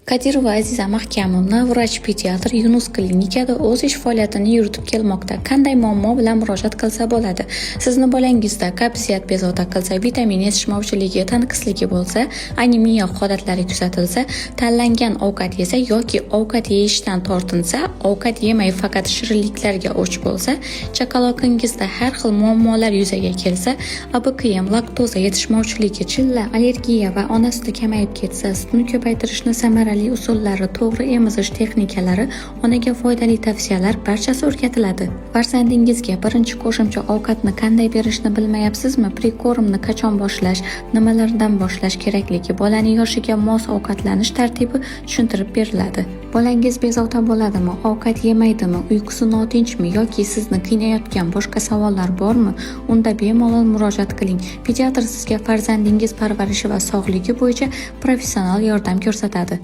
Kadirova Aziza Mahkamovna vrach-pediatr Yunus klinikada o'z ish faoliyatini yuritib kelmoqda. Qanday muammo bilan murojaat qilsa bo'ladi? Sizni bolangizda qabziyat bezovta qilsa, vitamin yetishmovchiligi, tanqisligi bo'lsa, anemiya holatlari kuzatilsa, tanlangan ovqat yesa yoki ovqat yeyishdan tortinsa, ovqat yemay faqat shirinliklarga o'ch bo'lsa, chaqaloqingizda har xil muammolar yuzaga kelsa, ABKM, laktoza yetishmovchiligi, chilla, allergiya va ona suti kamayib ketsa, sutni ko'paytirishni samarali usullari, to'g'ri emizish texnikalari, onaga foydali tavsiyalar barchasi o'rgatiladi. Farzandingizga birinchi qo'shimcha ovqatni qanday berishni bilmayapsizmi? Prekormni qachon boshlash, nimalardan boshlash kerakligi, bolaning yoshiga mos ovqatlanish tartibi tushuntirib beriladi. Bolangiz bezovta bo'ladimi? Ovqat yemaydimi? Uyqusi notinchmi yoki sizni qiynayotgan boshqa savollar bormi? Unda bemalol murojaat qiling. Pediatr sizga farzandingiz parvarishi va sog'ligi bo'yicha professional yordam ko'rsatadi.